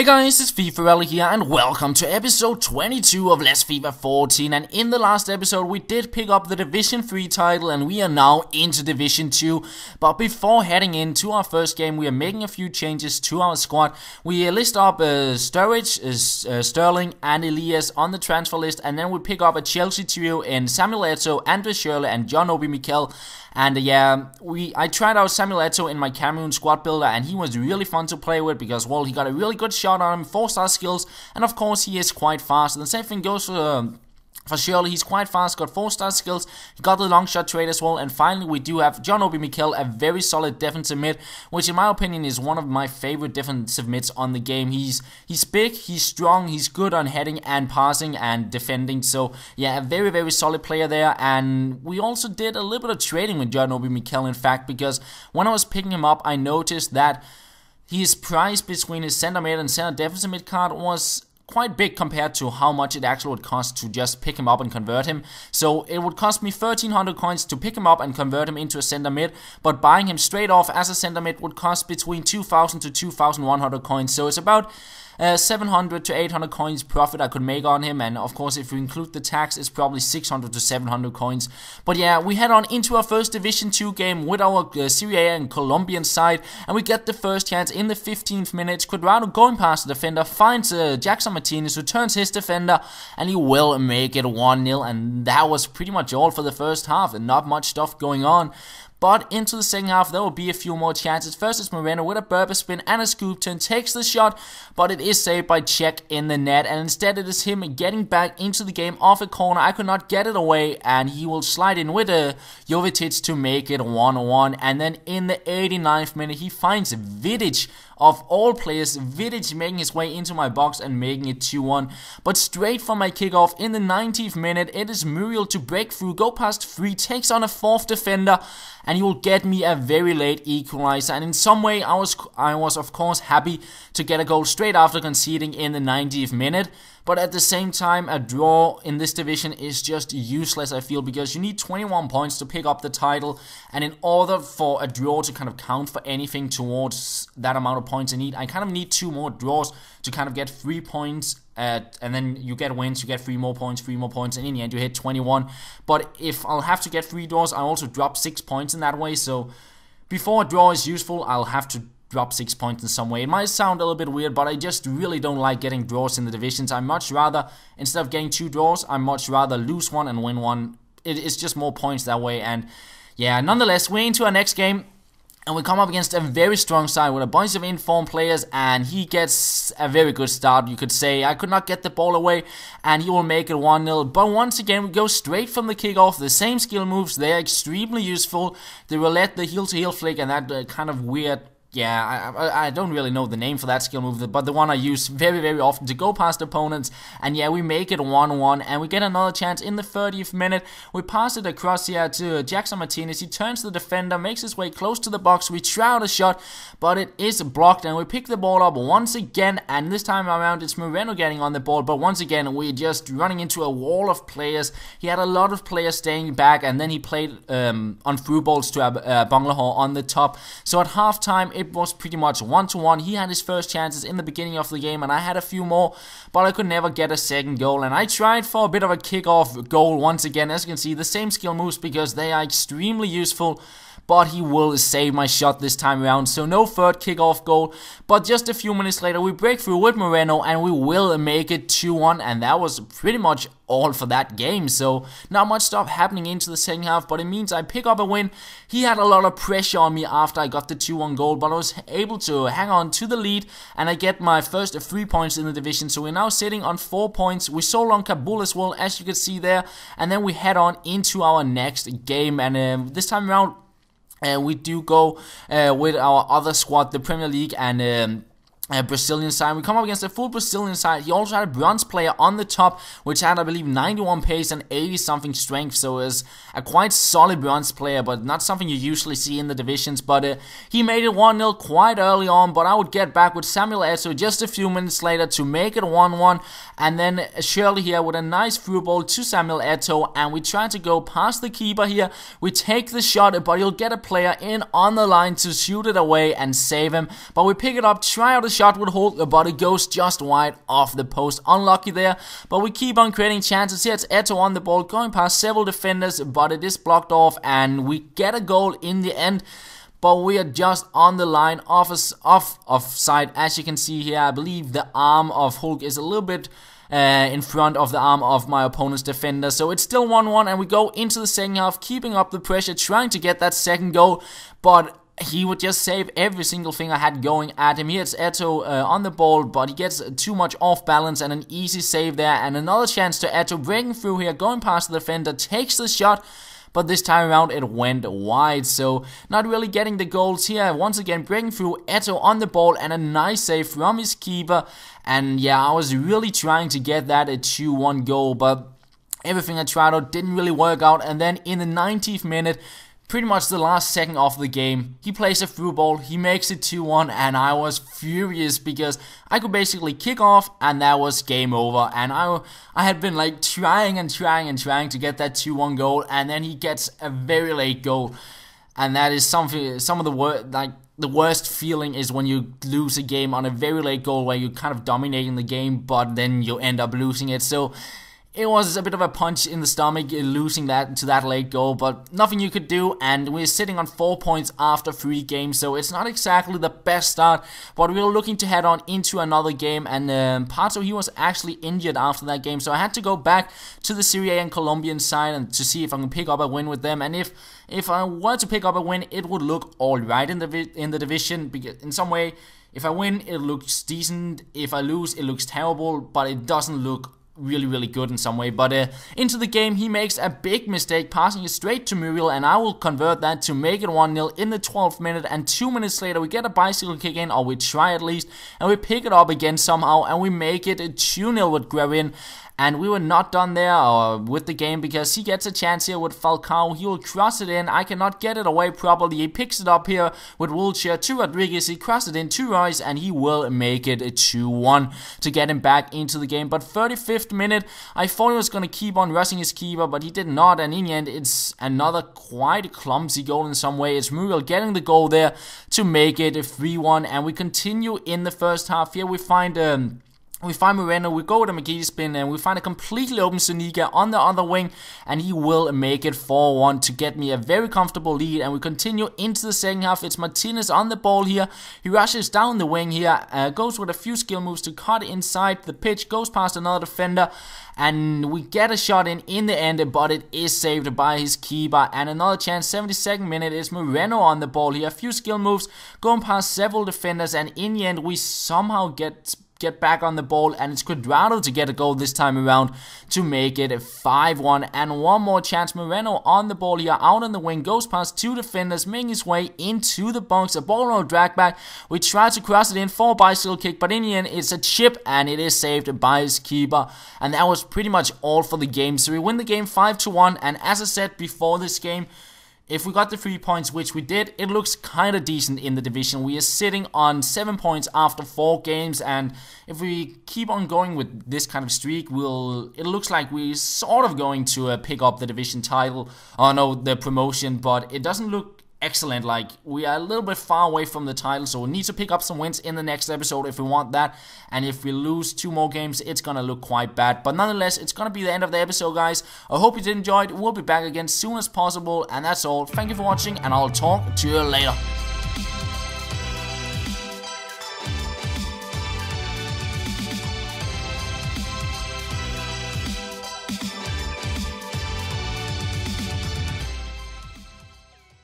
Hey guys, it's FifaRalle here and welcome to episode 22 of Let's FIFA 14. And in the last episode we did pick up the Division 3 title and we are now into Division 2. But before heading into our first game we are making a few changes to our squad. We list up Sturridge, Sterling and Elias on the transfer list, and then we pick up a Chelsea trio in Samuel Eto'o, Andre Schürrle and John Obi Mikel. And I tried out Samuel Eto'o in my Cameroon squad builder and he was really fun to play with because, well, he got a really good shot on him, 4-star skills, and of course he is quite fast. And the same thing goes for Schürrle. He's quite fast, got 4-star skills, he got the long shot trade as well. And finally we do have John Obi Mikel, a very solid defensive mid, which in my opinion is one of my favorite defensive mids on the game. He's big, he's strong, he's good on heading and passing and defending. So yeah, a very, very solid player there. And we also did a little bit of trading with John Obi Mikel, in fact, because when I was picking him up I noticed that his price between his center mid and center defensive mid card was quite big compared to how much it actually would cost to just pick him up and convert him. So it would cost me 1300 coins to pick him up and convert him into a center mid, but buying him straight off as a center mid would cost between 2000 to 2100 coins. So it's about 700 to 800 coins profit I could make on him, and of course if we include the tax it's probably 600 to 700 coins. But yeah, we head on into our first Division 2 game with our Serie A and Colombian side, and we get the first chance in the 15th minute. Cuadrado going past the defender finds Jackson Martinez, who turns his defender, and he will make it 1-0, and that was pretty much all for the first half and not much stuff going on. But into the second half, there will be a few more chances. First is Moreno with a Berber spin and a scoop turn, takes the shot, but it is saved by Cech in the net. And instead it is him getting back into the game off a corner. I could not get it away, and he will slide in with a Jovetic to make it 1-1. And then in the 89th minute, he finds Vidic. Of all players, Vidic making his way into my box and making it 2-1. But straight from my kickoff in the 90th minute, it is Muriel to break through, go past 3, takes on a 4th defender, and he will get me a very late equalizer. And in some way, I was of course happy to get a goal straight after conceding in the 90th minute. But at the same time, a draw in this division is just useless, I feel, because you need 21 points to pick up the title, and in order for a draw to kind of count for anything towards that amount of points I need, I kind of need 2 more draws to kind of get 3 points, and then you get wins, you get 3 more points, and in the end you hit 21. But if I'll have to get 3 draws, I also drop 6 points in that way, so before a draw is useful, I'll have to drop 6 points in some way. It might sound a little bit weird, but I just really don't like getting draws in the divisions. I much rather, instead of getting 2 draws, I much rather lose 1 and win 1. It's just more points that way. And yeah, nonetheless, we're into our next game, and we come up against a very strong side with a bunch of informed players, and he gets a very good start, you could say. I could not get the ball away, and he will make it 1-0. But once again, we go straight from the kickoff. The same skill moves, they're extremely useful. The roulette, the heel-to-heel flick, and that kind of weird, yeah, I don't really know the name for that skill move, but the one I use very, very often to go past opponents. And yeah, we make it 1-1, and we get another chance in the 30th minute. We pass it across here to Jackson Martinez. He turns the defender, makes his way close to the box. We try out a shot, but it is blocked, and we pick the ball up once again. And this time around, it's Moreno getting on the ball, but once again, we're just running into a wall of players. He had a lot of players staying back, and then he played on through balls to Bangladesh on the top. So at halftime, it was pretty much 1-1. He had his first chances in the beginning of the game, and I had a few more, but I could never get a second goal. And I tried for a bit of a kickoff goal once again. As you can see, the same skill moves because they are extremely useful, but he will save my shot this time around. So no third kickoff goal, but just a few minutes later we break through with Moreno and we will make it 2-1, and that was pretty much all for that game. So not much stuff happening into the second half, but it means I pick up a win. He had a lot of pressure on me after I got the 2-1 goal, but I was able to hang on to the lead, and I get my first 3 points in the division. So we're now sitting on 4 points. We sold on Kabul as well, as you can see there, and then we head on into our next game. And this time around we do go with our other squad, the Premier League and Brazilian side. We come up against a full Brazilian side. He also had a bronze player on the top, which had, I believe, 91 pace and 80 something strength. So it was a quite solid bronze player, but not something you usually see in the divisions. But he made it 1-0 quite early on, but I would get back with Samuel Eto'o just a few minutes later to make it 1-1. And then Schürrle here with a nice through ball to Samuel Eto'o, and we try to go past the keeper here. We take the shot, but you'll get a player in on the line to shoot it away and save him. But we pick it up, try out a shot shot would hold, but it goes just wide off the post. Unlucky there, but we keep on creating chances. Here it's Eto on the ball, going past several defenders, but it is blocked off, and we get a goal in the end. But we are just on the line offside. As you can see here, I believe the arm of Hulk is a little bit in front of the arm of my opponent's defender. So it's still 1-1, and we go into the second half, keeping up the pressure, trying to get that second goal. But he would just save every single thing I had going at him. Here it's Eto on the ball, but he gets too much off balance, and an easy save there. And another chance to Eto, breaking through here, going past the defender, takes the shot. But this time around it went wide, so not really getting the goals here. Once again, breaking through, Eto on the ball, and a nice save from his keeper. And yeah, I was really trying to get that a 2-1 goal, but everything I tried out didn't really work out. And then in the 90th minute, pretty much the last second of the game, he plays a through ball, he makes it 2-1, and I was furious because I could basically kick off and that was game over. And I had been like trying to get that 2-1 goal, and then he gets a very late goal. And that is some of the worst feeling is when you lose a game on a very late goal where you're kind of dominating the game, but then you end up losing it. So it was a bit of a punch in the stomach losing that to that late goal, but nothing you could do, and we're sitting on 4 points after 3 games, so it's not exactly the best start, but we're looking to head on into another game. And Pato, he was actually injured after that game, so I had to go back to the Serie A and Colombian side and to see if I can pick up a win with them. And if I were to pick up a win, it would look alright in the division, because in some way, if I win, it looks decent. If I lose, it looks terrible, but it doesn't look really good in some way. But into the game, he makes a big mistake, passing it straight to Muriel, and I will convert that to make it 1-0 in the 12th minute. And 2 minutes later, we get a bicycle kick in, or we try at least, and we pick it up again somehow, and we make it 2-0 with Guerin. And we were not done there with the game, because he gets a chance here with Falcao. He will cross it in. I cannot get it away properly. He picks it up here with Wilshere to Rodriguez. He crosses it in to Royce, and he will make it 2-1 to get him back into the game. But 35th minute, I thought he was going to keep on rushing his keeper, but he did not. And in the end, it's another quite clumsy goal in some way. It's Muriel getting the goal there to make it 3-1. And we continue in the first half. Here we find Moreno, we go with a McGee spin, and we find a completely open Zuniga on the other wing, and he will make it 4-1 to get me a very comfortable lead. And we continue into the second half. It's Martinez on the ball here. He rushes down the wing here, goes with a few skill moves to cut inside the pitch, goes past another defender, and we get a shot in the end, but it is saved by his keeper. And another chance, 72nd minute, is Moreno on the ball here. A few skill moves, going past several defenders, and in the end, we somehow get back on the ball, and it's Cuadrado to get a goal this time around to make it 5-1. And one more chance, Moreno on the ball here, out on the wing, goes past 2 defenders, making his way into the box, a ball on a drag back. We try to cross it in for a bicycle kick, but in the end it's a chip, and it is saved by his keeper. And that was pretty much all for the game. So we win the game 5-1, and as I said before this game, if we got the 3 points, which we did, it looks kind of decent in the division. We are sitting on 7 points after 4 games, and if we keep on going with this kind of streak, it looks like we're sort of going to pick up the division title, or no, the promotion, but it doesn't look excellent. Like, we are a little bit far away from the title, so we need to pick up some wins in the next episode if we want that. And if we lose 2 more games, it's gonna look quite bad. But nonetheless, it's gonna be the end of the episode, guys. I hope you did enjoy it. We'll be back again as soon as possible, and that's all. Thank you for watching, and I'll talk to you later.